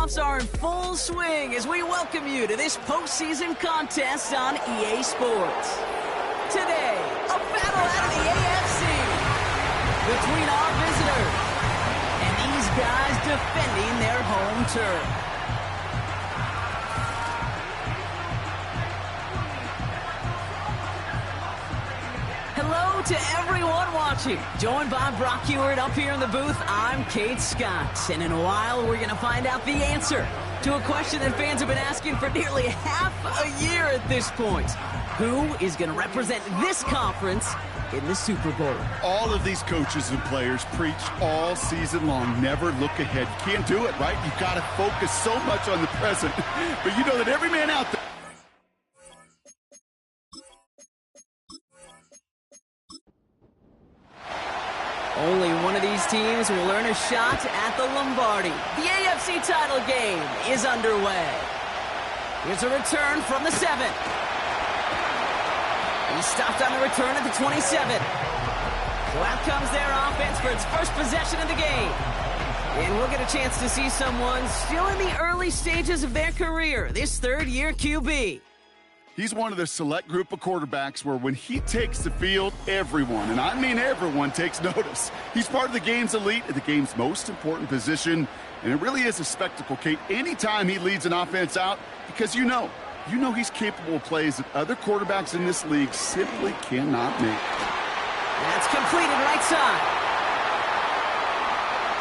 playoffs are in full swing as we welcome you to this postseason contest on EA Sports. Today, a battle out of the AFC between our visitors and these guys defending their home turf. Hello to everyone watching. Joined by Brock Ewart up here in the booth, I'm Kate Scott. And in a while, we're going to find out the answer to a question that fans have been asking for nearly half a year at this point. Who is going to represent this conference in the Super Bowl? All of these coaches and players preach all season long, never look ahead. You can't do it, right? You've got to focus so much on the present. But you know that every man out there... Only one of these teams will earn a shot at the Lombardi. The AFC title game is underway. Here's a return from the 7. He stopped on the return at the 27. So out comes their offense for its first possession of the game. And we'll get a chance to see someone still in the early stages of their career, this third-year QB. He's one of the select group of quarterbacks where when he takes the field, everyone, and I mean everyone, takes notice. He's part of the game's elite at the game's most important position, and it really is a spectacle, Kate, anytime he leads an offense out, because you know he's capable of plays that other quarterbacks in this league simply cannot make. That's completed right side.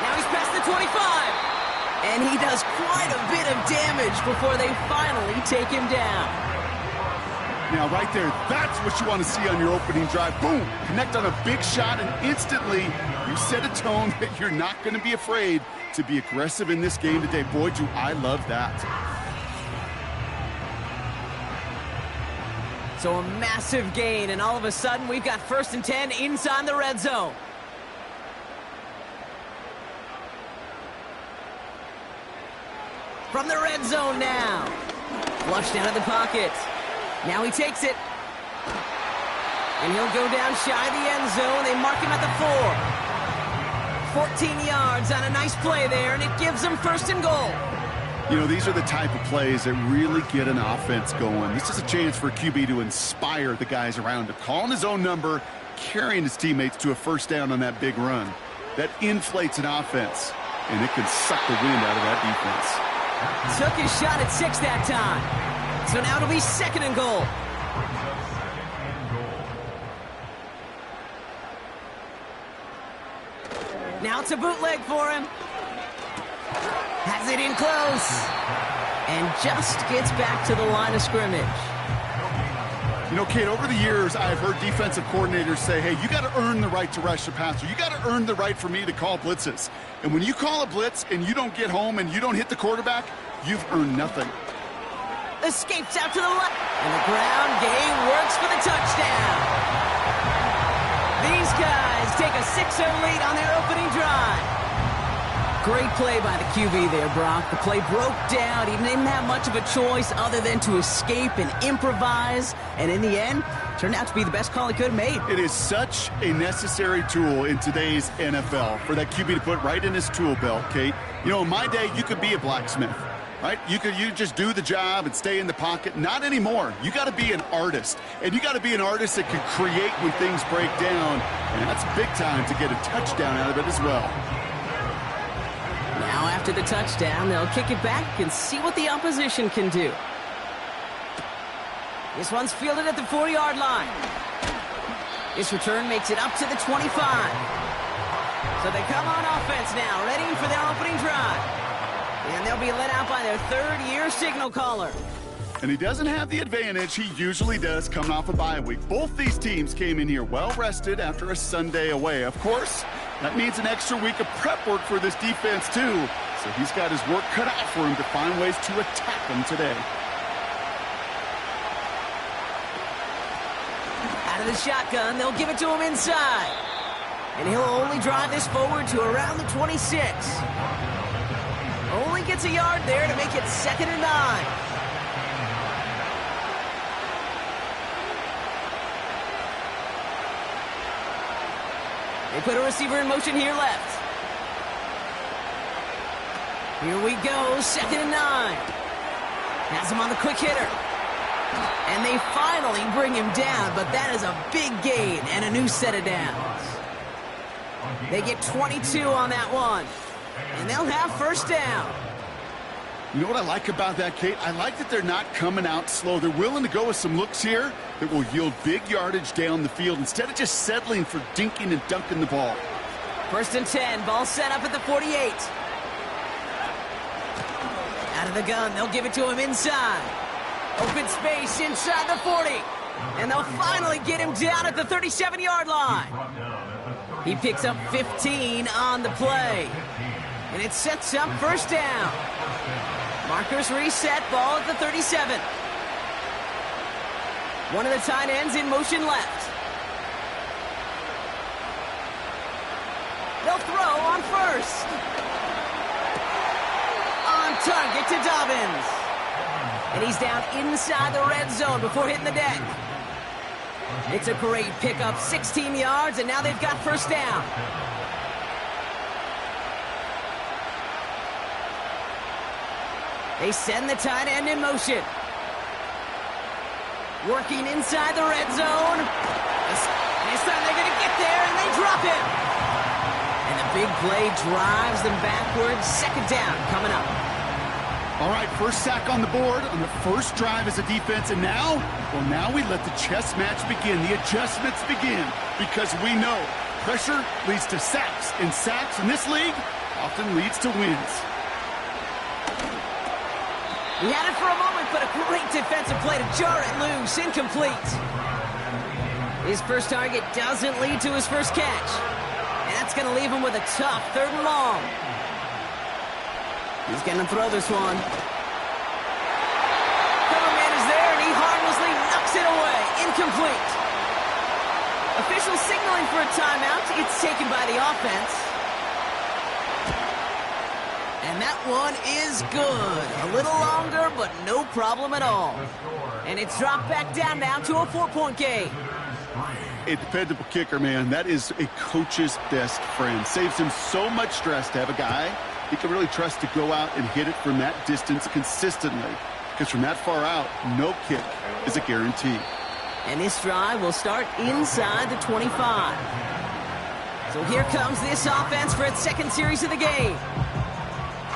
Now he's past the 25, and he does quite a bit of damage before they finally take him down. Now, right there, that's what you want to see on your opening drive. Boom! Connect on a big shot, and instantly you set a tone that you're not going to be afraid to be aggressive in this game today. Boy, do I love that. So a massive gain, and all of a sudden, we've got 1st and 10 inside the red zone. From the red zone now. Flushed out of the pocket. Now he takes it. And he'll go down shy of the end zone. They mark him at the 4. 14 yards on a nice play there, and it gives them 1st and goal. You know, these are the type of plays that really get an offense going. This is a chance for a QB to inspire the guys around him. Calling his own number, carrying his teammates to a 1st down on that big run. That inflates an offense, and it can suck the wind out of that defense. Took his shot at 6 that time. So now it'll be 2nd and goal. Now it's a bootleg for him. Has it in close. And just gets back to the line of scrimmage. You know, Kate, over the years, I've heard defensive coordinators say, hey, you got to earn the right to rush the passer. You got to earn the right for me to call blitzes. And when you call a blitz and you don't get home and you don't hit the quarterback, you've earned nothing. Escapes out to the left. And the ground game works for the touchdown. These guys take a 6-0 lead on their opening drive. Great play by the QB there, Brock. The play broke down. He didn't have much of a choice other than to escape and improvise. And in the end, turned out to be the best call he could have made. It is such a necessary tool in today's NFL for that QB to put right in his tool belt, Kate. You know, in my day, you could be a blacksmith. Right? You just do the job and stay in the pocket. Not anymore. You got to be an artist. And you got to be an artist that can create when things break down. And that's big time to get a touchdown out of it as well. Now after the touchdown, they'll kick it back and see what the opposition can do. This one's fielded at the 40-yard line. This return makes it up to the 25. So they come on offense now, ready for their opening drive. And they'll be let out by their 3rd-year signal caller. And he doesn't have the advantage he usually does coming off a bye week. Both these teams came in here well-rested after a Sunday away. Of course, that means an extra week of prep work for this defense, too. So he's got his work cut out for him to find ways to attack them today. Out of the shotgun, they'll give it to him inside. And he'll only drive this forward to around the 26. Only gets a yard there to make it 2nd and 9. They put a receiver in motion here left. Here we go, 2nd and 9. Has him on the quick hitter. And they finally bring him down, but that is a big gain and a new set of downs. They get 22 on that one, and they'll have 1st down. You know what I like about that, Kate? I like that they're not coming out slow. They're willing to go with some looks here that will yield big yardage down the field instead of just settling for dinking and dunking the ball. 1st and 10, ball set up at the 48. Out of the gun, they'll give it to him inside. Open space inside the 40. And they'll finally get him down at the 37-yard line. He picks up 15 on the play. And it sets up 1st down. Markers reset, ball at the 37. One of the tight ends in motion left. They'll throw on 1st. On target to Dobbins. And he's down inside the red zone before hitting the deck. It's a great pickup, 16 yards, and now they've got 1st down. They send the tight end in motion. Working inside the red zone. This time they're going to get there, and they drop him. And the big play drives them backwards. 2nd down coming up. All right, 1st sack on the board on the 1st drive as a defense, and now we let the chess match begin. The adjustments begin, because we know pressure leads to sacks, and sacks in this league often leads to wins. He had it for a moment, but a great defensive play to jar it loose. Incomplete. His 1st target doesn't lead to his 1st catch. And that's going to leave him with a tough 3rd and long. He's going to throw this one. Coverman is there, and he harmlessly knocks it away. Incomplete. Officials signaling for a timeout. It's taken by the offense. And that one is good. A little longer, but no problem at all. And it's dropped back down now to a 4-point game. A dependable kicker, man. That is a coach's best friend. Saves him so much stress to have a guy he can really trust to go out and hit it from that distance consistently. Because from that far out, no kick is a guarantee. And this drive will start inside the 25. So here comes this offense for its 2nd series of the game.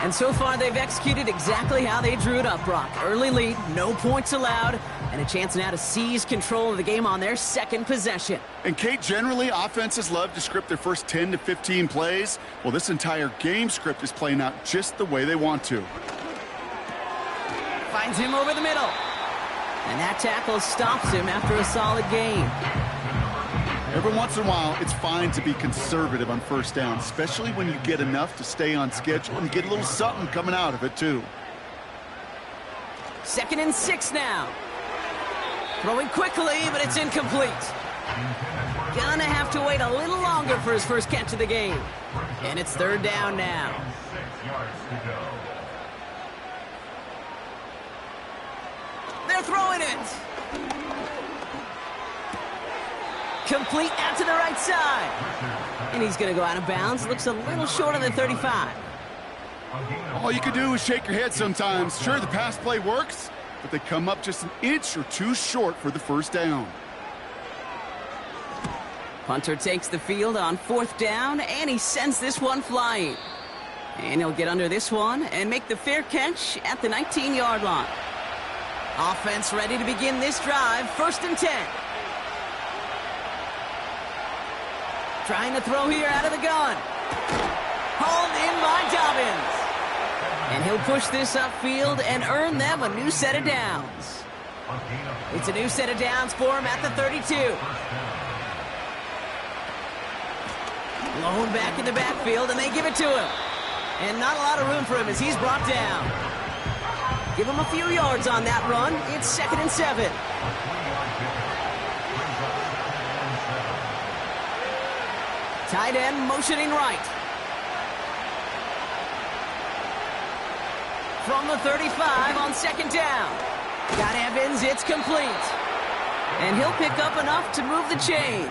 And so far, they've executed exactly how they drew it up, Brock. Early lead, no points allowed, and a chance now to seize control of the game on their 2nd possession. And, Kate, generally, offenses love to script their first 10 to 15 plays. Well, this entire game script is playing out just the way they want to. Finds him over the middle. And that tackle stops him after a solid gain. Every once in a while, it's fine to be conservative on 1st down, especially when you get enough to stay on schedule and get a little something coming out of it, too. 2nd and 6 now. Throwing quickly, but it's incomplete. Gonna have to wait a little longer for his 1st catch of the game. And it's 3rd down now. They're throwing it. Complete out to the right side. And he's going to go out of bounds. Looks a little short on the 35. All you can do is shake your head sometimes. Sure, the pass play works, but they come up just an inch or two short for the 1st down. Punter takes the field on 4th down, and he sends this one flying. And he'll get under this one and make the fair catch at the 19-yard line. Offense ready to begin this drive. 1st and 10. Trying to throw here out of the gun. Hauled in by Dobbins. And he'll push this upfield and earn them a new set of downs. It's a new set of downs for him at the 32. Blown back in the backfield, and they give it to him. And not a lot of room for him as he's brought down. Give him a few yards on that run. It's 2nd and 7. Tight end motioning right. From the 35 on 2nd down. Got Evans, it's complete. And he'll pick up enough to move the chains.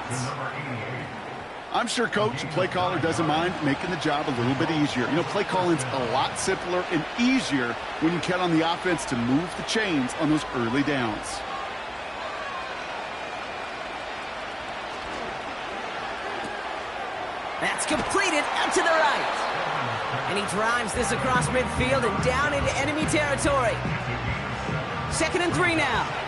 I'm sure coach and play caller doesn't mind making the job a little bit easier. You know, play calling's a lot simpler and easier when you count on the offense to move the chains on those early downs. That's completed out to the right. And he drives this across midfield and down into enemy territory. 2nd and 3 now.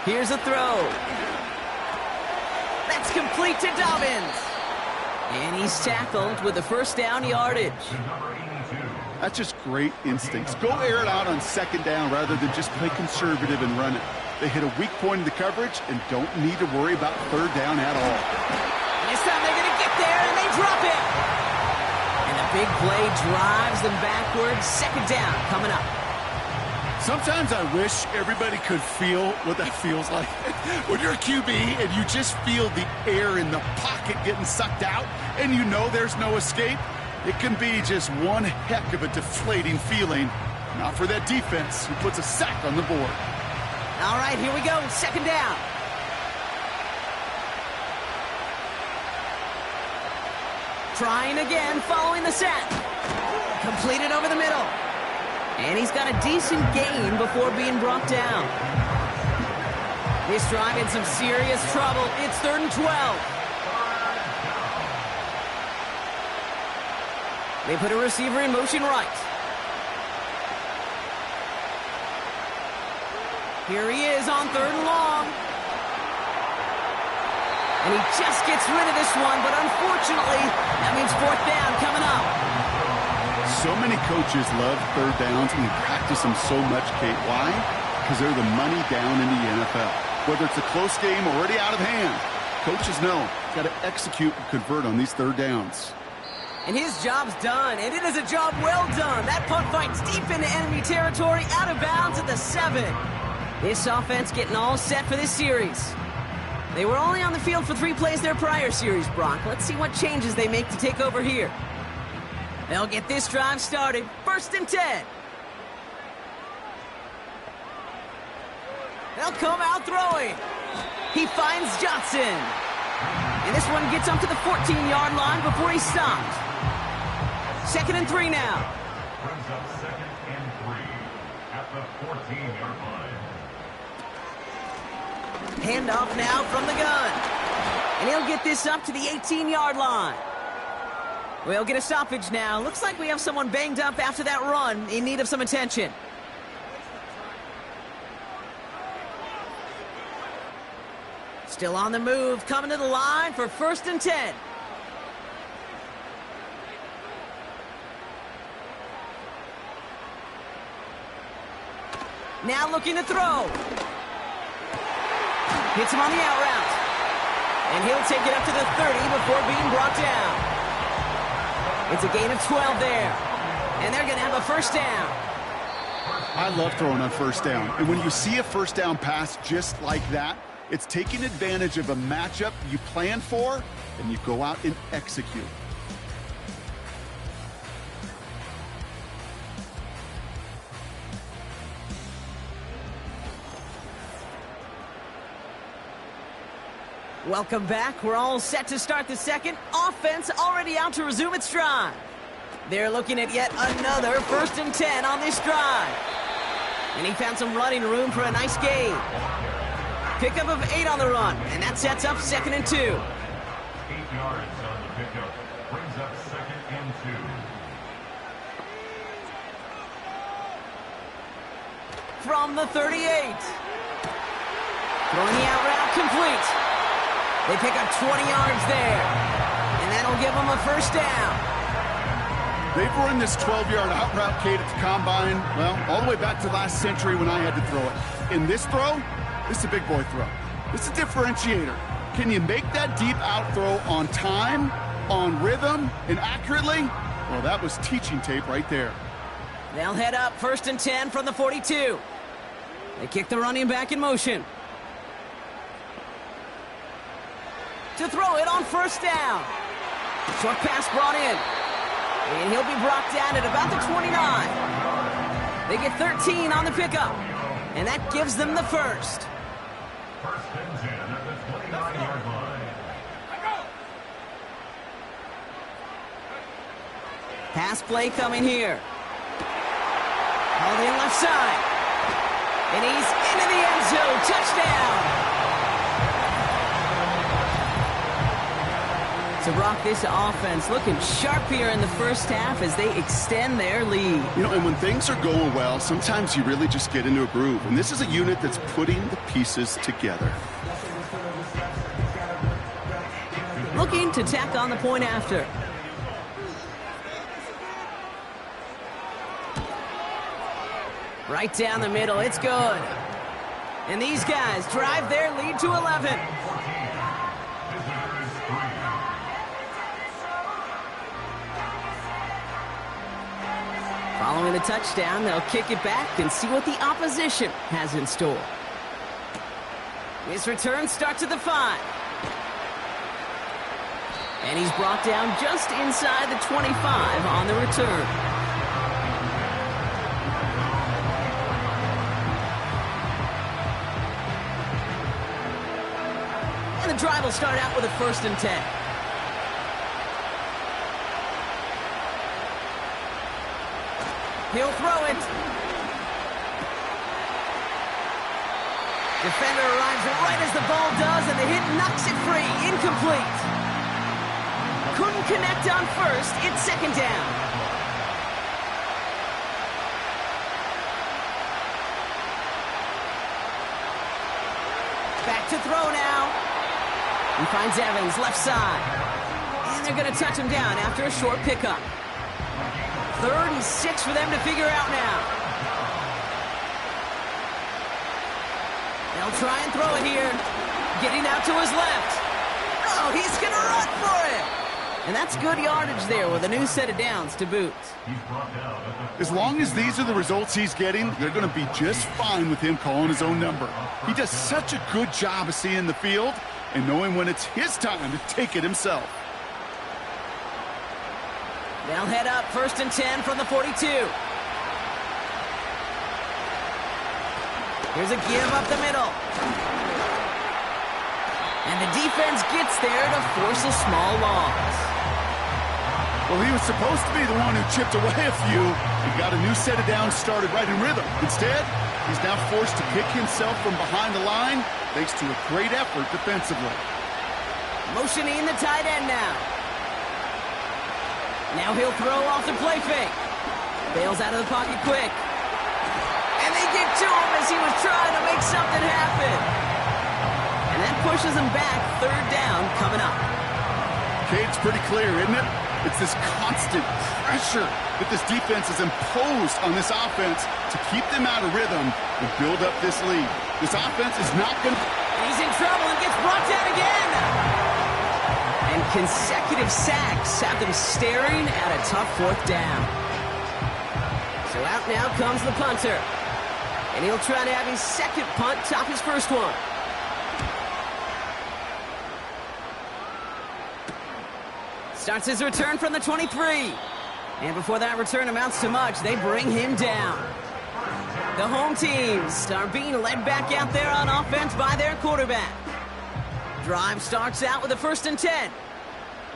Here's a throw. That's complete to Dobbins. And he's tackled with the first down yardage. That's just great instincts. Go air it out on 2nd down rather than just play conservative and run it. They hit a weak point in the coverage and don't need to worry about 3rd down at all. This time they're going to get there, and they drop it. And the big play drives them backwards. 2nd down coming up. Sometimes I wish everybody could feel what that feels like. When you're a QB and you just feel the air in the pocket getting sucked out and you know there's no escape, it can be just one heck of a deflating feeling. Not for that defense who puts a sack on the board. All right, here we go. 2nd down. Trying again, following the set. Completed over the middle. And he's got a decent gain before being brought down. This drive in some serious trouble. It's 3rd and 12. They put a receiver in motion right. Here he is on 3rd and long. And he just gets rid of this one, but unfortunately, that means 4th down coming up. So many coaches love 3rd downs and they practice them so much, Kate. Why? Because they're the money down in the NFL. Whether it's a close game or already out of hand, coaches know got to execute and convert on these 3rd downs. And his job's done, and it is a job well done. That punt finds deep into enemy territory, out of bounds at the 7. This offense getting all set for this series. They were only on the field for 3 plays their prior series, Brock. Let's see what changes they make to take over here. They'll get this drive started. 1st and 10. They'll come out throwing. He finds Johnson. And this one gets up to the 14-yard line before he stopped. 2nd and 3 now. Brings up 2nd and 3 at the 14-yard line. Handoff now from the gun. And he'll get this up to the 18-yard line. We'll get a stoppage now. Looks like we have someone banged up after that run in need of some attention. Still on the move, coming to the line for 1st and 10. Now looking to throw. Hits him on the out route. And he'll take it up to the 30 before being brought down. It's a gain of 12 there. And they're going to have a 1st down. I love throwing on 1st down. And when you see a 1st down pass just like that, it's taking advantage of a matchup you plan for, and you go out and execute. Welcome back. We're all set to start the 2nd. Offense already out to resume its drive. They're looking at yet another 1st and 10 on this drive. And he found some running room for a nice gain. Pickup of 8 on the run, and that sets up 2nd and 2. 8 yards on the pickup. Brings up 2nd and 2. From the 38. Throwing the out route complete. They pick up 20 yards there. And that'll give them a 1st down. They've run this 12-yard out route, Kate, at the combine, well, all the way back to last century when I had to throw it. In this throw, this is a big boy throw. This is a differentiator. Can you make that deep out throw on time, on rhythm, and accurately? Well, that was teaching tape right there. They'll head up 1st and 10 from the 42. They kick the running back in motion. To throw it on 1st down. Short pass brought in. And he'll be brought down at about the 29. They get 13 on the pickup, and that gives them the first. First and 10 at the 29-yard line. Pass play coming here. Held in left side. And he's into the end zone. Touchdown! So, Brock, this offense looking sharp here in the first half as they extend their lead. You know, and when things are going well, sometimes you really just get into a groove. And this is a unit that's putting the pieces together. Looking to tack on the point after. Right down the middle, it's good. And these guys drive their lead to 11. Following the touchdown, they'll kick it back and see what the opposition has in store. His return starts at the 5. And he's brought down just inside the 25 on the return. And the drive will start out with a 1st and 10. He'll throw it. Defender arrives right as the ball does, and the hit knocks it free. Incomplete. Couldn't connect on 1st. It's 2nd down. Back to throw now. He finds Evans left side. And they're going to touch him down after a short pickup. 3rd and 6 for them to figure out now. They'll try and throw it here. Getting out to his left. Oh, he's going to run for it. And that's good yardage there with a new set of downs to boot. As long as these are the results he's getting, they're going to be just fine with him calling his own number. He does such a good job of seeing the field and knowing when it's his time to take it himself. They'll head up 1st and 10 from the 42. Here's a give up the middle. And the defense gets there to force a small loss. Well, he was supposed to be the one who chipped away a few. He got a new set of downs started right in rhythm. Instead, he's now forced to pick himself from behind the line thanks to a great effort defensively. Motioning the tight end now. Now he'll throw off the play fake. Bails out of the pocket quick. And they get to him as he was trying to make something happen. And that pushes him back. 3rd down coming up. It's pretty clear, isn't it? It's this constant pressure that this defense has imposed on this offense to keep them out of rhythm and build up this lead. This offense is not going to... He's in trouble and gets brought down again. And consecutive sacks have them staring at a tough 4th down. So out now comes the punter. And he'll try to have his 2nd punt top his 1st one. Starts his return from the 23. And before that return amounts to much, they bring him down. The home teams are being led back out there on offense by their quarterback. Drive starts out with a 1st and 10.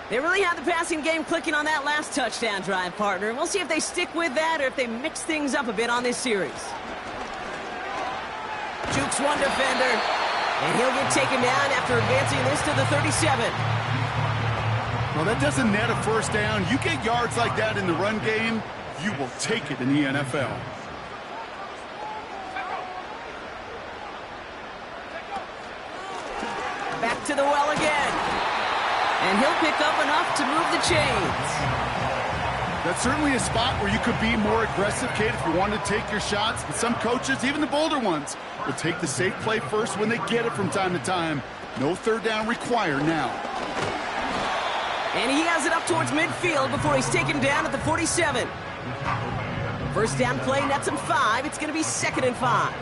They really have the passing game clicking on that last touchdown drive, partner. And we'll see if they stick with that or if they mix things up a bit on this series. Jukes one defender, and he'll get taken down after advancing this to the 37. Well, that doesn't net a 1st down. You get yards like that in the run game, you will take it in the NFL. Back to the well again. And he'll pick up enough to move the chains. That's certainly a spot where you could be more aggressive, Kate, if you wanted to take your shots. But some coaches, even the bolder ones, will take the safe play first when they get it from time to time. No 3rd down required now. And he has it up towards midfield before he's taken down at the 47. 1st down play nets him 5. It's going to be 2nd and 5.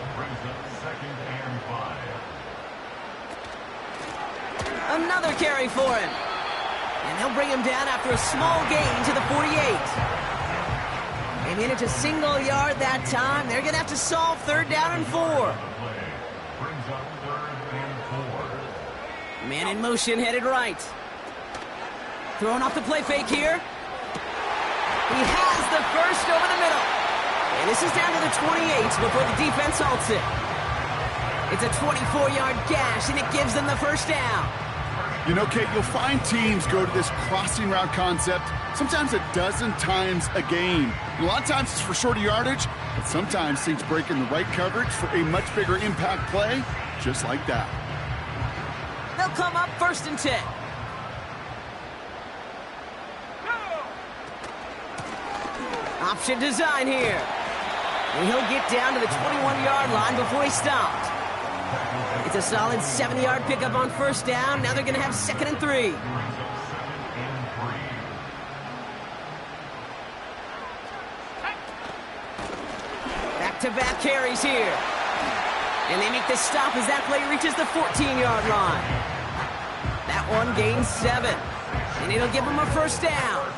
Another carry for him. And they'll bring him down after a small gain to the 48. They made it to single yard that time. They're going to have to solve 3rd down and 4. Brings up 3rd and 4. Man in motion, headed right. Throwing off the play fake here. He has the first over the middle. And this is down to the 28 before the defense halts it. It's a 24-yard gash, and it gives them the first down. You know, Kate, you'll find teams go to this crossing route concept sometimes a dozen times a game. A lot of times it's for shorter yardage, but sometimes teams break in the right coverage for a much bigger impact play, just like that. They'll come up 1st and 10. Option design here. And he'll get down to the 21-yard line before he stopped. It's a solid 7-yard pickup on 1st down. Now they're going to have 2nd and 3. Back-to-back carries here. And they make the stop as that play reaches the 14-yard line. That one gains 7. And it'll give them a 1st down.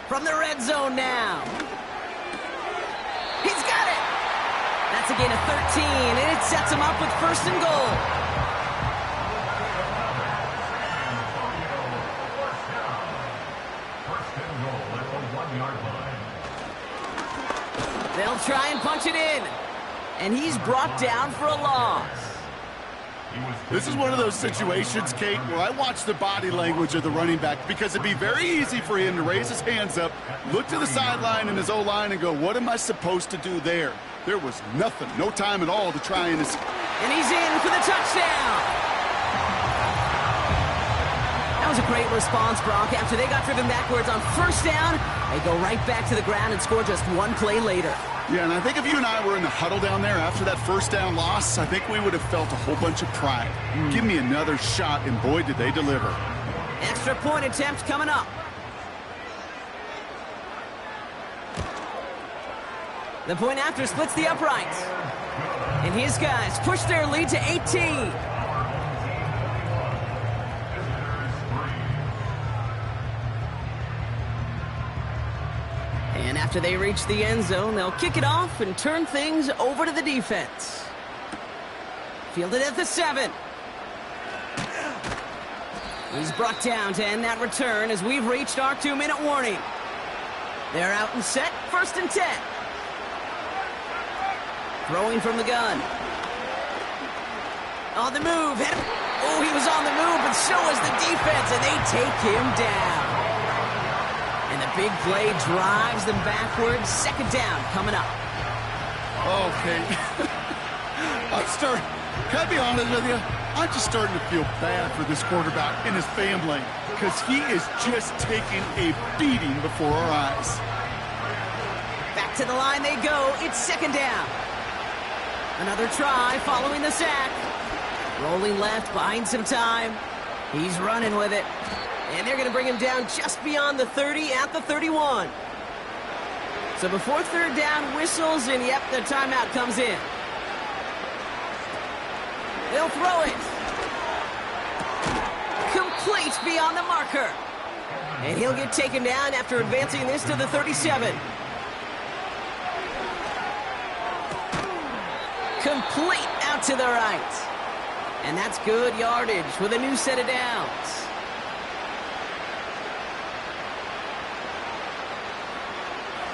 From the red zone now. He's got it. That's a gain of 13, and it sets him up with 1st and goal. They'll try and punch it in. And he's brought down for a loss. This is one of those situations, Kate, where I watch the body language of the running back because it'd be very easy for him to raise his hands up, look to the sideline and his O-line and go, what am I supposed to do there? There was nothing, no time at all to try and... And he's in for the touchdown. That was a great response, Brock. After they got driven backwards on 1st down, they go right back to the ground and score just one play later. Yeah, and I think if you and I were in the huddle down there after that 1st down loss, I think we would have felt a whole bunch of pride. Give me another shot, and boy, did they deliver. Extra point attempt coming up. The point after splits the uprights. And his guys push their lead to 18. And after they reach the end zone, they'll kick it off and turn things over to the defense. Fielded at the 7. He's brought down to end that return as we've reached our 2-minute warning. They're out and set, 1st and 10. Throwing from the gun. On the move. Oh, he was on the move, but so was the defense, and they take him down. And the big play drives them backwards. 2nd down coming up. Okay. Can I be honest with you? I'm just starting to feel bad for this quarterback and his family because he is just taking a beating before our eyes. Back to the line they go. It's 2nd down. Another try following the sack. Rolling left, buying some time. He's running with it. And they're going to bring him down just beyond the 30 at the 31. So before 3rd down whistles, and yep, the timeout comes in. They'll throw it. Complete beyond the marker. And he'll get taken down after advancing this to the 37. Complete out to the right. And that's good yardage with a new set of downs.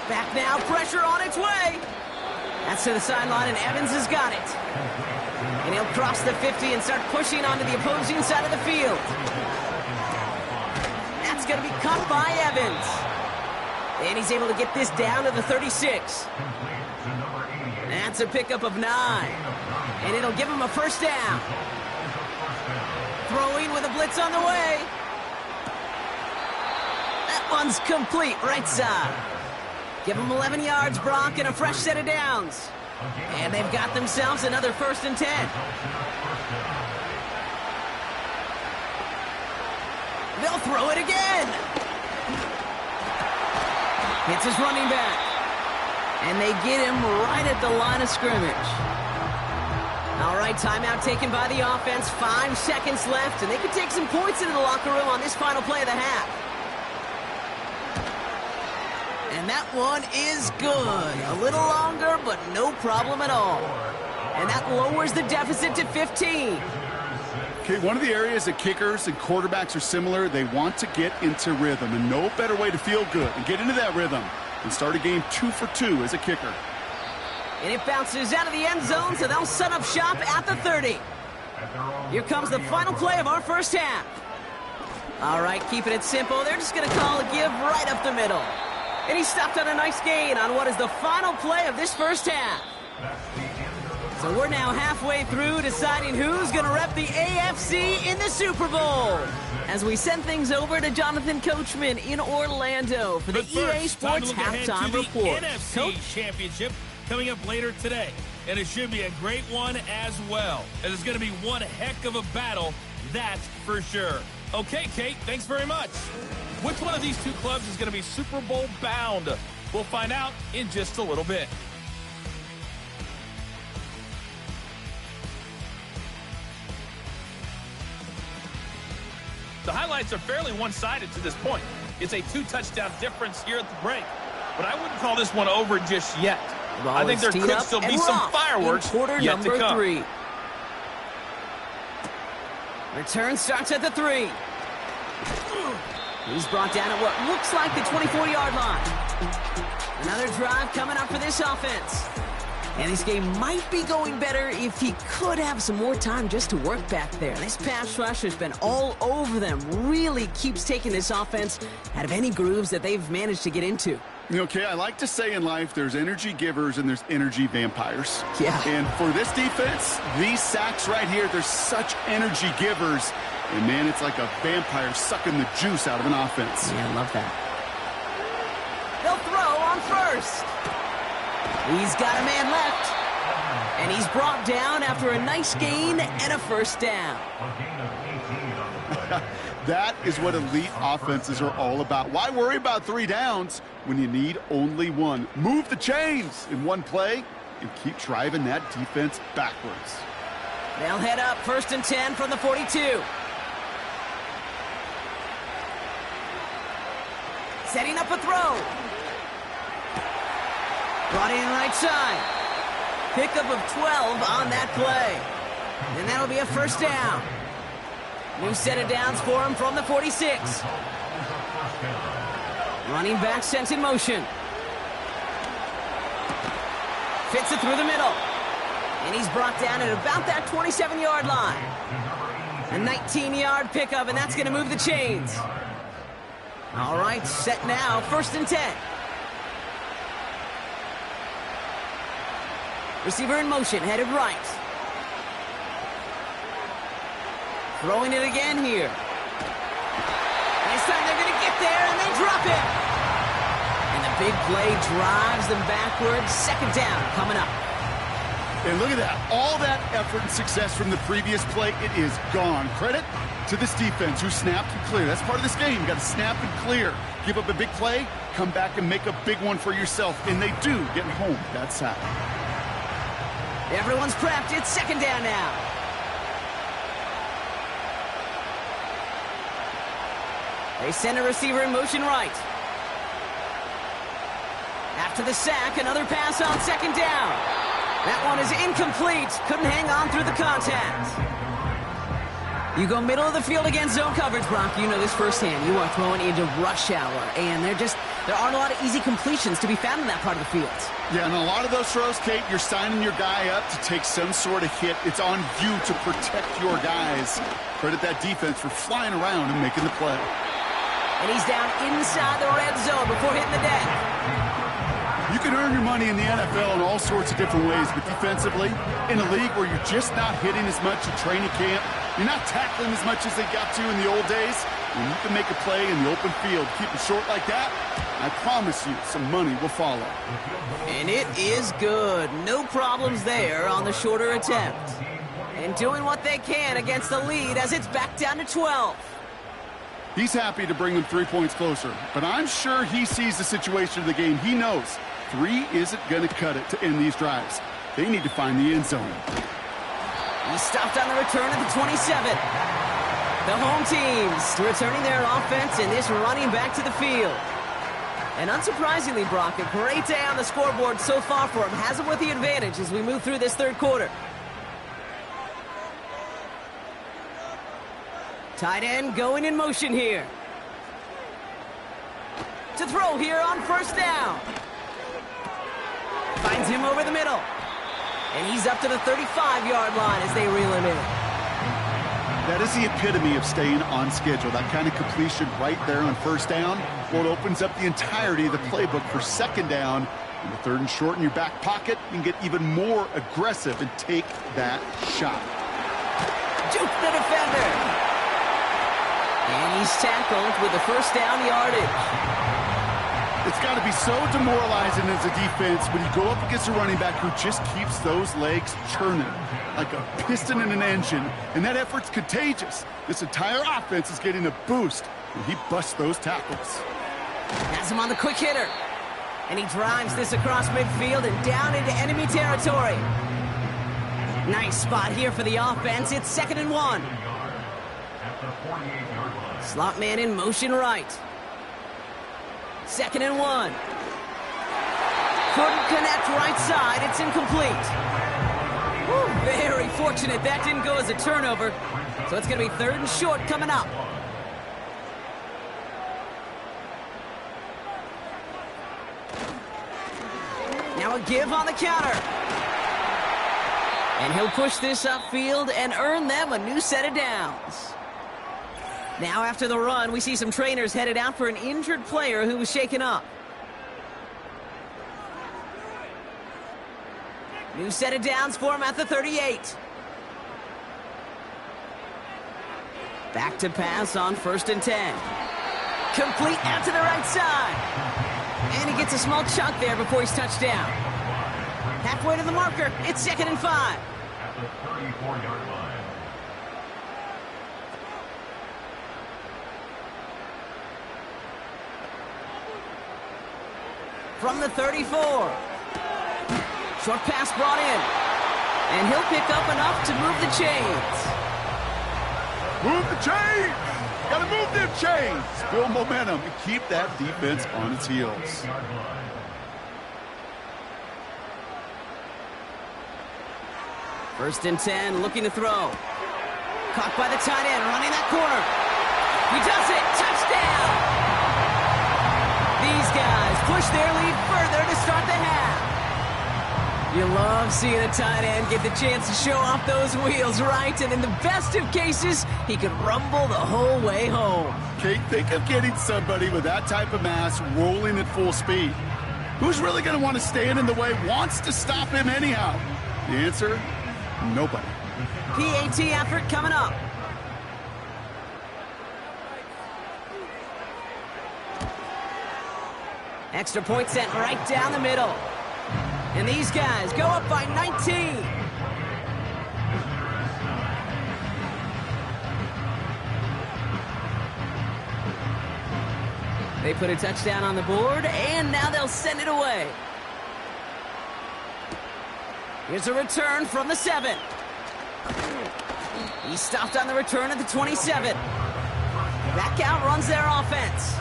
Back now, pressure on its way. That's to the sideline, and Evans has got it. And he'll cross the 50 and start pushing onto the opposing side of the field. That's going to be caught by Evans. And he's able to get this down to the 36. That's a pickup of 9. And it'll give him a 1st down. Throwing with a blitz on the way. That one's complete, right side. Give them 11 yards, Brock, and a fresh set of downs. And they've got themselves another 1st and 10. They'll throw it again. Hits his running back. And they get him right at the line of scrimmage. All right, timeout taken by the offense. 5 seconds left, and they can take some points into the locker room on this final play of the half. And that one is good. A little longer, but no problem at all. And that lowers the deficit to 15. Okay, one of the areas that kickers and quarterbacks are similar, they want to get into rhythm, and no better way to feel good and get into that rhythm and start a game 2 for 2 as a kicker. And it bounces out of the end zone, so they'll set up shop at the 30. Here comes the final play of our first half. All right, keeping it simple. They're just going to call a give right up the middle. And he stopped on a nice gain on what is the final play of this first half. So we're now halfway through deciding who's going to rep the AFC in the Super Bowl. As we send things over to Jonathan Coachman in Orlando for the EA Sports Halftime Report. NFC Championship coming up later today. And it should be a great one as well. And it's going to be one heck of a battle, that's for sure. Okay, Kate, thanks very much. Which one of these two clubs is going to be Super Bowl bound? We'll find out in just a little bit. The highlights are fairly one-sided to this point. It's a 2-touchdown difference here at the break. But I wouldn't call this one over just yet. I think there could still be some fireworks yet to come. 3. Return starts at the 3. He's brought down at what looks like the 24-yard line. Another drive coming up for this offense. And this game might be going better if he could have some more time just to work back there. This pass rush has been all over them. Really keeps taking this offense out of any grooves that they've managed to get into. Okay, I like to say in life there's energy givers and there's energy vampires. Yeah. And for this defense, these sacks right here, they're such energy givers. And, man, it's like a vampire sucking the juice out of an offense. Yeah, I love that. They'll throw on first. He's got a man left. And he's brought down after a nice gain and a first down. That is what elite offenses are all about. Why worry about 3 downs when you need only 1? Move the chains in one play and keep driving that defense backwards. They'll head up 1st and 10 from the 42. Setting up a throw. Brought in right side. Pickup of 12 on that play. And that'll be a first down. New set of downs for him from the 46. Running back sent in motion. Fits it through the middle. And he's brought down at about that 27-yard line. A 19-yard pickup, and that's going to move the chains. All right, set now, 1st and 10. Receiver in motion, headed right. Throwing it again here. This time they're going to get there, and they drop it. And the big play drives them backwards. 2nd down coming up. And look at that. All that effort and success from the previous play, it is gone. Credit to this defense who snapped and cleared. That's part of this game. You got to snap and clear. Give up a big play, come back and make a big one for yourself. And they do, getting home that sack. Everyone's prepped. It's 2nd down now. They send a receiver in motion right. After the sack, another pass on 2nd down. That one is incomplete. Couldn't hang on through the contact. You go middle of the field against zone coverage, Brock. You know this firsthand. You are throwing into rush hour, and there aren't a lot of easy completions to be found in that part of the field. Yeah, and a lot of those throws, Kate, you're signing your guy up to take some sort of hit. It's on you to protect your guys. Credit that defense for flying around and making the play. And he's down inside the red zone before hitting the deck. You can earn your money in the NFL in all sorts of different ways, but defensively, in a league where you're just not hitting as much in training camp, you're not tackling as much as they got to in the old days, when you can make a play in the open field, keep it short like that, I promise you some money will follow. And it is good. No problems there on the shorter attempt. And doing what they can against the lead as it's back down to 12. He's happy to bring them 3 points closer, but I'm sure he sees the situation of the game. He knows 3 isn't going to cut it to end these drives. They need to find the end zone. He stopped on the return at the 27. The home teams returning their offense and this running back to the field. And unsurprisingly, Brock, a great day on the scoreboard so far for him. Has him with the advantage as we move through this third quarter. Tight end going in motion here. To throw here on first down. Finds him over the middle. And he's up to the 35-yard line as they reel him in. That is the epitome of staying on schedule. That kind of completion right there on first down. Well, it opens up the entirety of the playbook for second down. In the third and short in your back pocket, you can get even more aggressive and take that shot. Juke the defender. And he's tackled with the first down yardage. It's got to be so demoralizing as a defense when you go up against a running back who just keeps those legs churning like a piston in an engine, and that effort's contagious. This entire offense is getting a boost when he busts those tackles. Has him on the quick hitter. And he drives this across midfield and down into enemy territory. Nice spot here for the offense. It's 2nd and 1. Slot man in motion right. 2nd and 1. Couldn't connect right side. It's incomplete. Woo, very fortunate that didn't go as a turnover. So it's going to be 3rd and short coming up. Now a give on the counter. And he'll push this upfield and earn them a new set of downs. Now after the run, we see some trainers headed out for an injured player who was shaken up. New set of downs for him at the 38. Back to pass on 1st and 10. Complete out to the right side. And he gets a small chunk there before he's touched down. Halfway to the marker. It's 2nd and 5. At the 34-yard line. From the 34. Short pass brought in. And he'll pick up enough to move the chains. Move the chains! Gotta move them chains! Build momentum and keep that defense on its heels. 1st and 10, looking to throw. Caught by the tight end, running that corner. He does it! Touchdown! These guys push their lead further to start the half. You love seeing a tight end get the chance to show off those wheels, right? And in the best of cases, he could rumble the whole way home. Kate, think of getting somebody with that type of mass rolling at full speed. Who's really going to want to stand in the way, wants to stop him anyhow? The answer? Nobody. PAT effort coming up. Extra point sent right down the middle. And these guys go up by 19. They put a touchdown on the board, and now they'll send it away. Here's a return from the 7. He stopped on the return at the 27. That outruns their offense.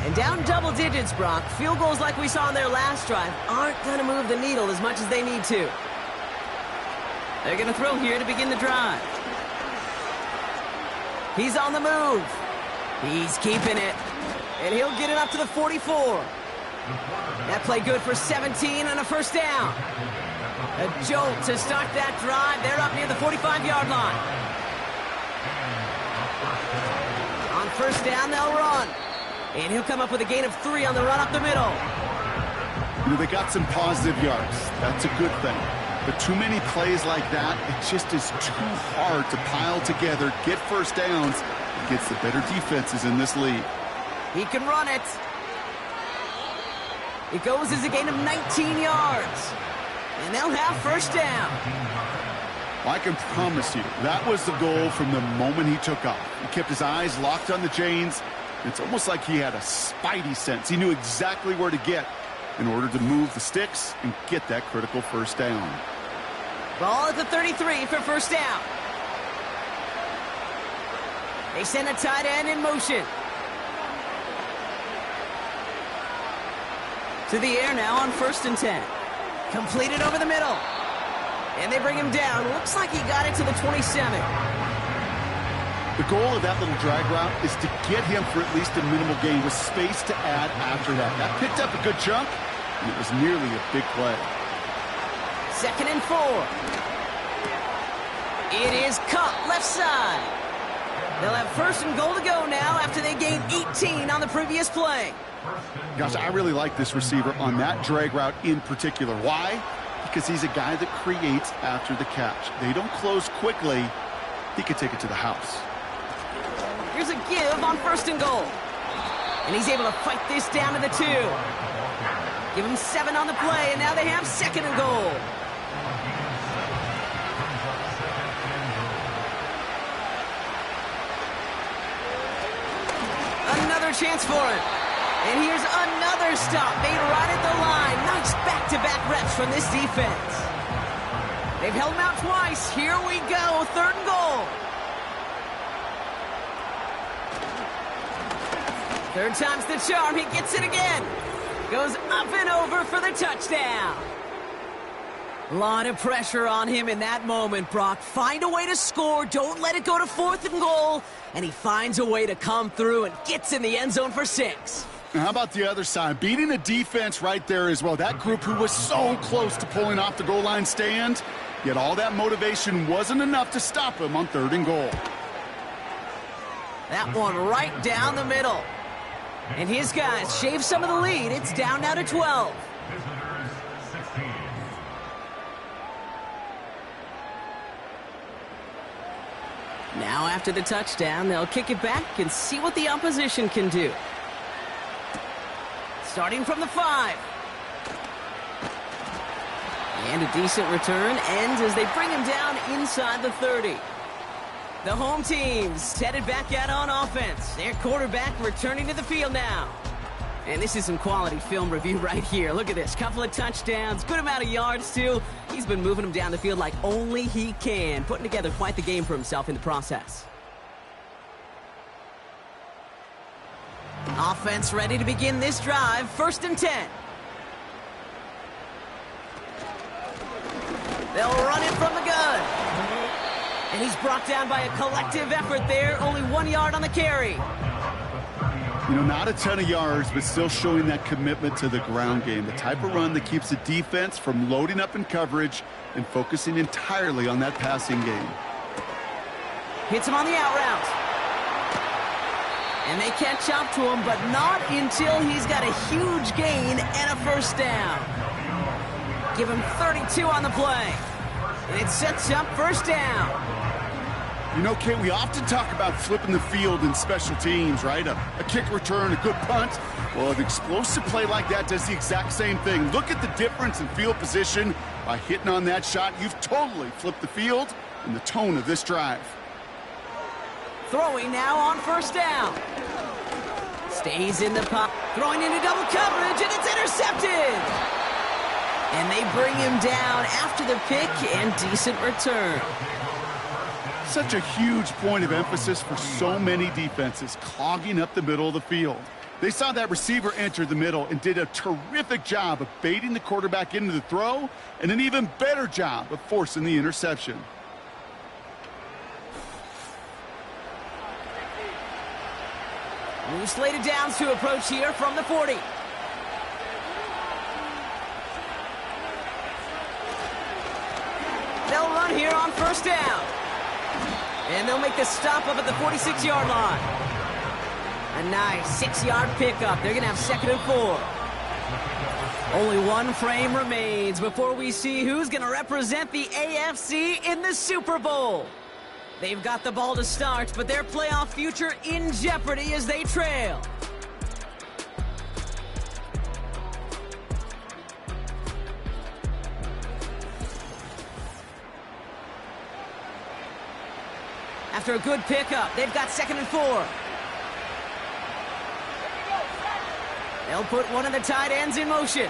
And down double digits, Brock. Field goals like we saw on their last drive aren't going to move the needle as much as they need to. They're going to throw here to begin the drive. He's on the move. He's keeping it. And he'll get it up to the 44. That play good for 17 and a first down. A jolt to start that drive. They're up near the 45-yard line. On first down, they'll run. And he'll come up with a gain of 3 on the run up the middle. You know, they got some positive yards. That's a good thing. But too many plays like that, it just is too hard to pile together, get first downs against the better defenses in this league. He can run it. It goes as a gain of 19 yards. And they'll have first down. I can promise you, that was the goal from the moment he took off. He kept his eyes locked on the chains. It's almost like he had a spidey sense. He knew exactly where to get in order to move the sticks and get that critical first down. Ball at the 33 for first down. They send a tight end in motion. To the air now on 1st and 10. Completed over the middle. And they bring him down. Looks like he got it to the 27. The goal of that little drag route is to get him for at least a minimal gain with space to add after that. That picked up a good chunk, and it was nearly a big play. 2nd and 4. It is caught left side. They'll have 1st and goal to go now after they gained 18 on the previous play. Gosh, I really like this receiver on that drag route in particular. Why? Because he's a guy that creates after the catch. They don't close quickly. He could take it to the house. Here's a give on 1st and goal. And he's able to fight this down to the 2. Give him 7 on the play, and now they have 2nd and goal. Another chance for it. And here's another stop made right at the line. Nice back-to-back reps from this defense. They've held him out twice. Here we go, 3rd and goal. 3rd time's the charm. He gets it again. Goes up and over for the touchdown. A lot of pressure on him in that moment, Brock. Find a way to score. Don't let it go to 4th and goal. And he finds a way to come through and gets in the end zone for 6. Now, how about the other side? Beating a defense right there as well. That group who was so close to pulling off the goal line stand, yet all that motivation wasn't enough to stop him on 3rd and goal. That one right down the middle. And his guys shave some of the lead. It's down now to 12. Visitors 16. Now after the touchdown, they'll kick it back and see what the opposition can do. Starting from the 5. And a decent return ends as they bring him down inside the 30. The home team's headed back out on offense. Their quarterback returning to the field now. And this is some quality film review right here. Look at this. Couple of touchdowns, good amount of yards too. He's been moving them down the field like only he can, putting together quite the game for himself in the process. Offense ready to begin this drive. 1st and 10. They'll run it from the gun. And he's brought down by a collective effort there. Only 1 yard on the carry. You know, not a ton of yards, but still showing that commitment to the ground game. The type of run that keeps the defense from loading up in coverage and focusing entirely on that passing game. Hits him on the out route. And they catch up to him, but not until he's got a huge gain and a 1st down. Give him 32 on the play. And it sets up 1st down. You know, Kate, we often talk about flipping the field in special teams, right? A kick return, a good punt. Well, an explosive play like that does the exact same thing. Look at the difference in field position. By hitting on that shot, you've totally flipped the field and the tone of this drive. Throwing now on 1st down. Stays in the pocket. Throwing into double coverage, and it's intercepted. And they bring him down after the pick and decent return. Such a huge point of emphasis for so many defenses, clogging up the middle of the field. They saw that receiver enter the middle and did a terrific job of baiting the quarterback into the throw, and an even better job of forcing the interception. New slated downs to approach here from the 40. They'll run here on 1st down. And they'll make the stop up at the 46-yard line. A nice 6-yard pickup. They're going to have 2nd and 4. Only one frame remains before we see who's going to represent the AFC in the Super Bowl. They've got the ball to start, but their playoff future in jeopardy as they trail. After a good pickup, they've got 2nd and 4. They'll put one of the tight ends in motion.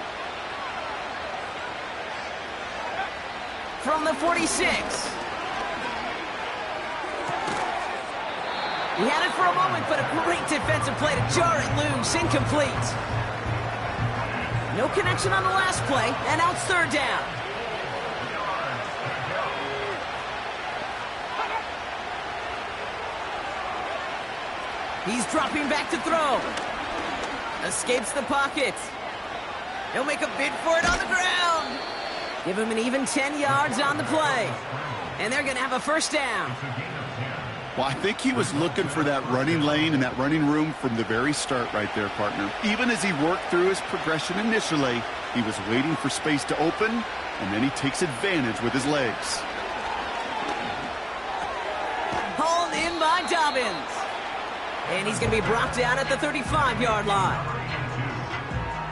from the 46. He had it for a moment, but a great defensive play to jar it loose. Incomplete. No connection on the last play, and now it's third down. He's dropping back to throw. Escapes the pocket. He'll make a bid for it on the ground. Give him an even 10 yards on the play. And they're going to have a first down. Well, I think he was looking for that running lane and that running room from the very start right there, partner. Even as he worked through his progression initially, he was waiting for space to open, and then he takes advantage with his legs. Hauled in by Dobbins. And he's going to be brought down at the 35-yard line.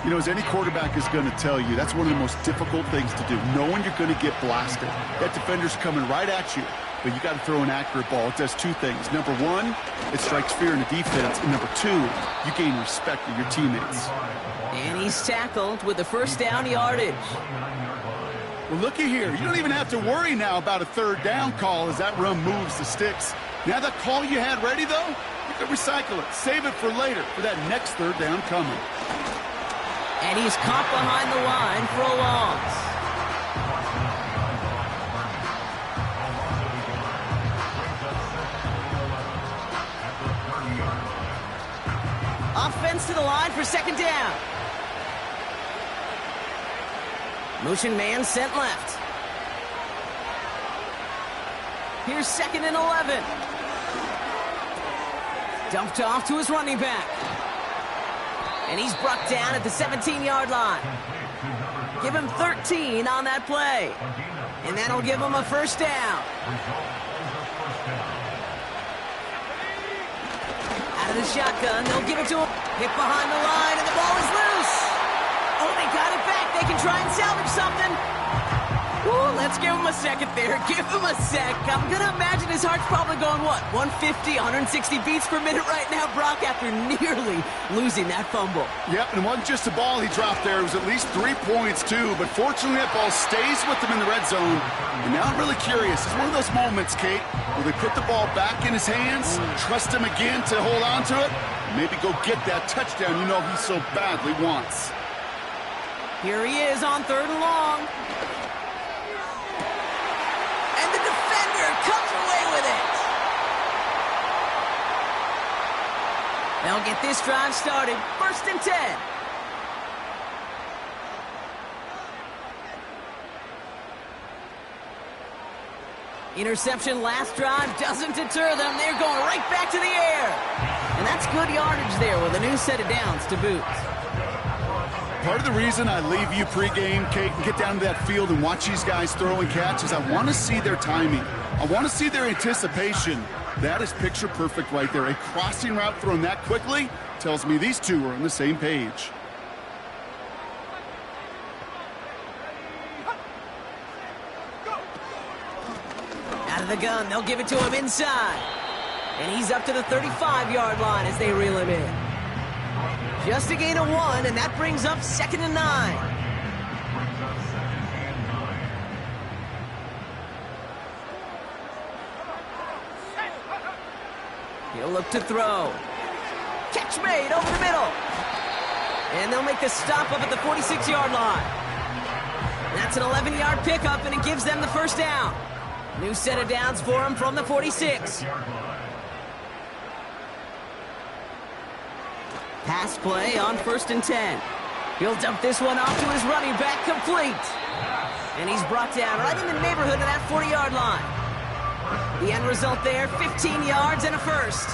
You know, as any quarterback is going to tell you, that's one of the most difficult things to do, knowing you're going to get blasted. That defender's coming right at you, but you got to throw an accurate ball. It does two things. Number one, it strikes fear in the defense, and number two, you gain respect of your teammates. And he's tackled with the first down yardage. Well, looky here. You don't even have to worry now about a third down call as that run moves the sticks. Now that call you had ready, though, you can recycle it. Save it for later for that next third down coming. And he's caught behind the line for a loss. Offense to the line for second down. Motion man sent left. Here's second and 11. Dumped off to his running back. And he's brought down at the 17-yard line. Give him 13 on that play. And that'll give him a first down. Out of the shotgun, they'll give it to him. Hit behind the line, and the ball is loose. Oh, they got it back. They can try and salvage something. Ooh, let's give him a second there. Give him a sec. I'm going to imagine his heart's probably going, what, 150, 160 beats per minute right now, Brock, after nearly losing that fumble. Yep, and it wasn't just a ball he dropped there. It was at least 3 points, too. But fortunately, that ball stays with him in the red zone. And now I'm really curious. It's one of those moments, Kate, where they put the ball back in his hands, trust him again to hold on to it, and maybe go get that touchdown you know he so badly wants. Here he is on third and long. And the defender comes away with it. They'll get this drive started. First and 10. Interception last drive doesn't deter them. They're going right back to the air. And that's good yardage there with a new set of downs to boot. Part of the reason I leave you pregame, Kate, and get down to that field and watch these guys throw and catch is I want to see their timing. I want to see their anticipation. That is picture perfect right there. A crossing route thrown that quickly tells me these two are on the same page. Out of the gun, they'll give it to him inside. And he's up to the 35-yard line as they reel him in. Just a gain of 1, and that brings up second and 9. He'll look to throw. Catch made over the middle. And they'll make the stop up at the 46-yard line. That's an 11-yard pickup, and it gives them the first down. New set of downs for him from the 46. Pass play on first and 10. He'll dump this one off to his running back, complete. And he's brought down right in the neighborhood of that 40-yard line. The end result there, 15 yards and a first.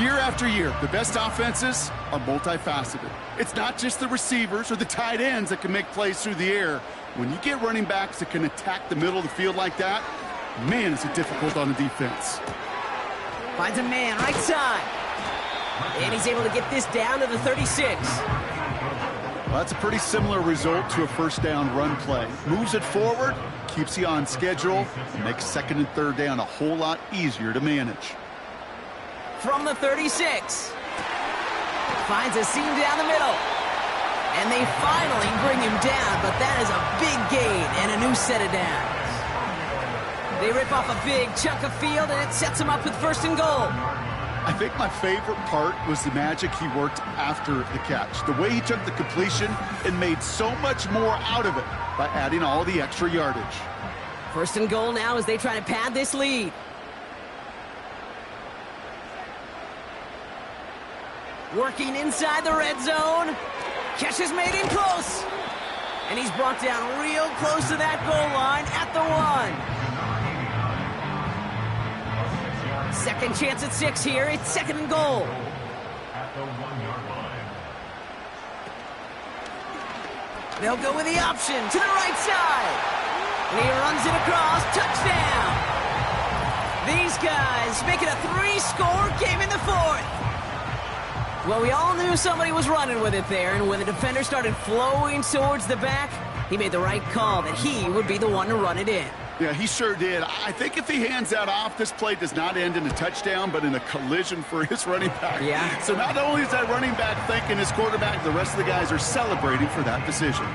Year after year, the best offenses are multifaceted. It's not just the receivers or the tight ends that can make plays through the air. When you get running backs that can attack the middle of the field like that, man, is it difficult on the defense. Finds a man right side. And he's able to get this down to the 36. Well, that's a pretty similar result to a first down run play. Moves it forward, keeps you on schedule, and makes second and third down a whole lot easier to manage. From the 36. Finds a seam down the middle. And they finally bring him down, but that is a big gain and a new set of downs. They rip off a big chunk of field, and it sets them up with 1st and goal. I think my favorite part was the magic he worked after the catch. The way he took the completion and made so much more out of it by adding all the extra yardage. 1st and goal now as they try to pad this lead. Working inside the red zone. Catch is made in close. And he's brought down real close to that goal line at the 1. Second chance at 6 here. It's 2nd and goal. At the 1-yard line. They'll go with the option to the right side. And he runs it across. Touchdown. These guys make it a 3-score game in the 4th. Well, we all knew somebody was running with it there, and when the defender started flowing towards the back, he made the right call that he would be the one to run it in. Yeah, he sure did. I think if he hands that off, this play does not end in a touchdown, but in a collision for his running back. Yeah. So not only is that running back thanking his quarterback, the rest of the guys are celebrating for that decision.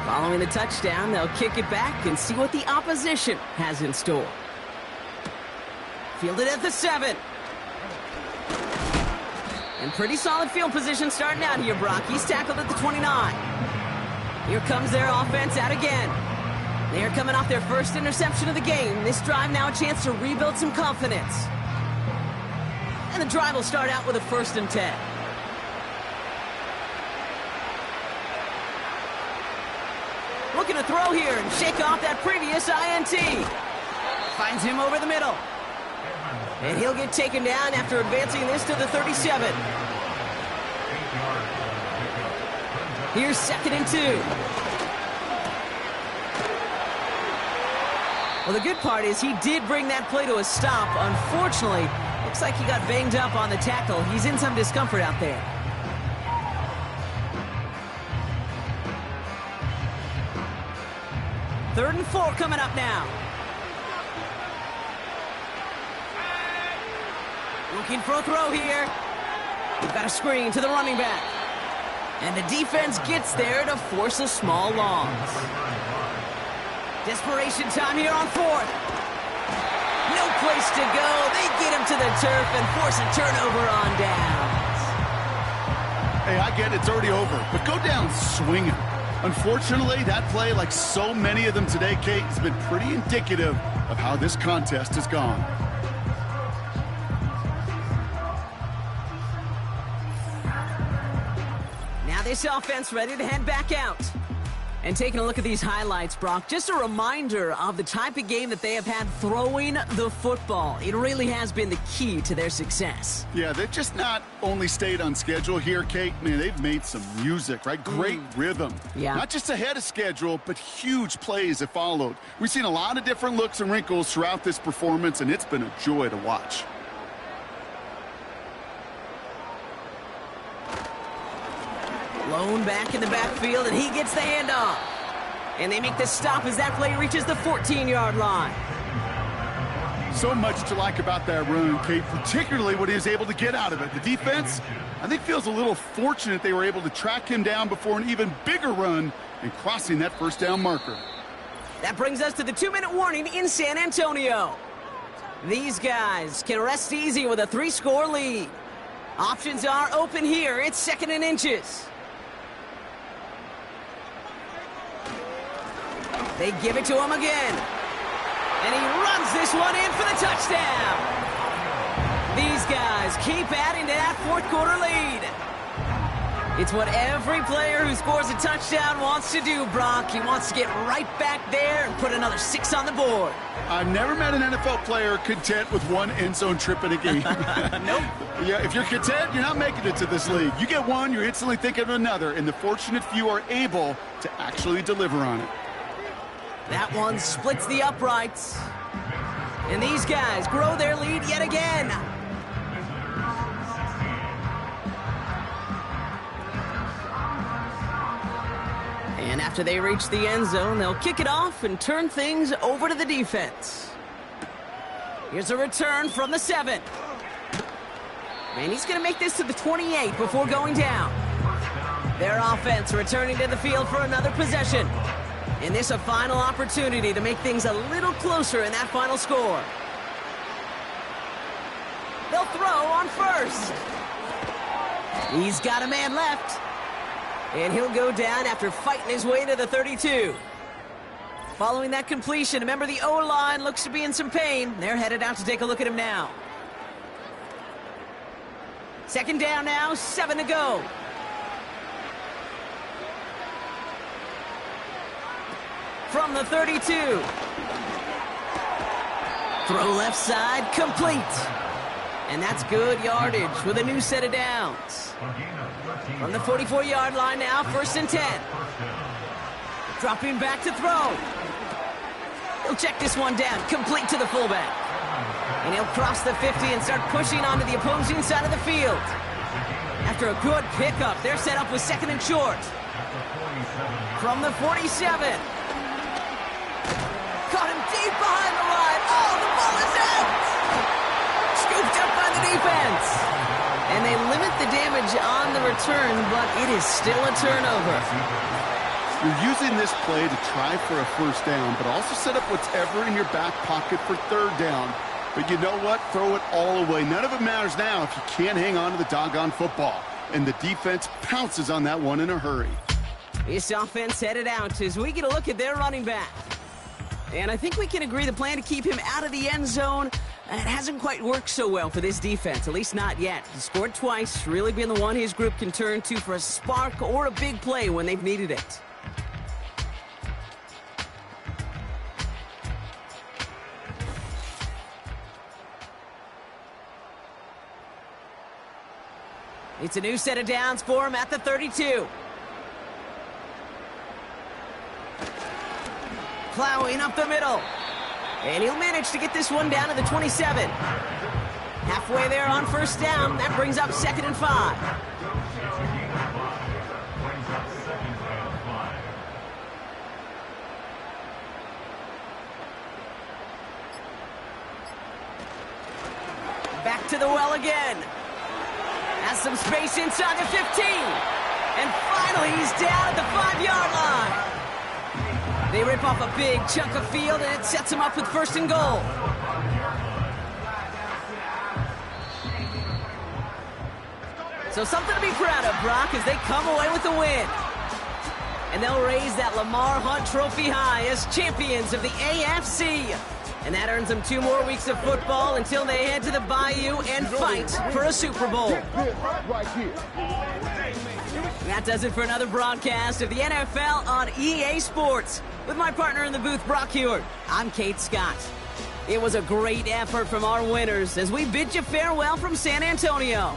Following the touchdown, they'll kick it back and see what the opposition has in store. Fielded at the 7. And pretty solid field position starting out here, Brock. He's tackled at the 29. Here comes their offense out again. They are coming off their first interception of the game. This drive now a chance to rebuild some confidence. And the drive will start out with a 1st and 10. Looking to throw here and shake off that previous INT. Finds him over the middle. And he'll get taken down after advancing this to the 37. Here's 2nd and 2. Well, the good part is he did bring that play to a stop. Unfortunately, looks like he got banged up on the tackle. He's in some discomfort out there. 3rd and 4 coming up now. Looking for a throw here. We've got a screen to the running back. And the defense gets there to force a small loss. Desperation time here on 4th. No place to go. They get him to the turf and force a turnover on downs. Hey, I get it's already over, but go down swinging. Unfortunately, that play, like so many of them today, Kate, has been pretty indicative of how this contest has gone. Now this offense ready to head back out. And taking a look at these highlights, Brock, just a reminder of the type of game that they have had throwing the football. It really has been the key to their success. Yeah, they've just not only stayed on schedule here, Kate. Man, they've made some music, right? Great rhythm. Yeah. Not just ahead of schedule, but huge plays have followed. We've seen a lot of different looks and wrinkles throughout this performance, and it's been a joy to watch. Lone back in the backfield, and he gets the handoff. And they make the stop as that play reaches the 14-yard line. So much to like about that run, Kate, particularly what he was able to get out of it. The defense, I think, feels a little fortunate they were able to track him down before an even bigger run and crossing that 1st down marker. That brings us to the 2-minute warning in San Antonio. These guys can rest easy with a 3-score lead. Options are open here. It's 2nd and inches. They give it to him again. And he runs this one in for the touchdown. These guys keep adding to that 4th quarter lead. It's what every player who scores a touchdown wants to do, Brock. He wants to get right back there and put another 6 on the board. I've never met an NFL player content with one end zone trip in a game. Nope. Yeah, if you're content, you're not making it to this league. You get one, you're instantly thinking of another, and the fortunate few are able to actually deliver on it. That one splits the uprights. And these guys grow their lead yet again. And after they reach the end zone, they'll kick it off and turn things over to the defense. Here's a return from the 7. And he's going to make this to the 28 before going down. Their offense returning to the field for another possession. And this a final opportunity to make things a little closer in that final score. They'll throw on first. He's got a man left. And he'll go down after fighting his way to the 32. Following that completion, remember the O-line looks to be in some pain. They're headed out to take a look at him now. Second down now, 7 to go. From the 32. Throw left side, complete. And that's good yardage with a new set of downs. From the 44-yard line now, 1st and 10. Dropping back to throw. He'll check this one down, complete to the fullback. And he'll cross the 50 and start pushing onto the opposing side of the field. After a good pickup, they're set up with 2nd and short. From the 47. Caught him deep behind the line. Oh, the ball is out! Scooped up by the defense. And they limit the damage on the return, but it is still a turnover. You're using this play to try for a 1st down, but also set up whatever in your back pocket for 3rd down. But you know what? Throw it all away. None of it matters now if you can't hang on to the doggone football. And the defense pounces on that one in a hurry. This offense headed out as we get a look at their running back. And I think we can agree the plan to keep him out of the end zone, it hasn't quite worked so well for this defense, at least not yet. He scored twice, really been the one his group can turn to for a spark or a big play when they've needed it. It's a new set of downs for him at the 32. Plowing up the middle. And he'll manage to get this one down to the 27. Halfway there on 1st down. That brings up 2nd and 5. Back to the well again. Has some space inside the 15. And finally, he's down at the 5-yard line. They rip off a big chunk of field, and it sets him up with 1st and goal. So something to be proud of, Brock, as they come away with the win. And they'll raise that Lamar Hunt Trophy high as champions of the AFC. And that earns them 2 more weeks of football until they head to the Bayou and fight for a Super Bowl. That does it for another broadcast of the NFL on EA Sports. With my partner in the booth, Brock Huard, I'm Kate Scott. It was a great effort from our winners as we bid you farewell from San Antonio.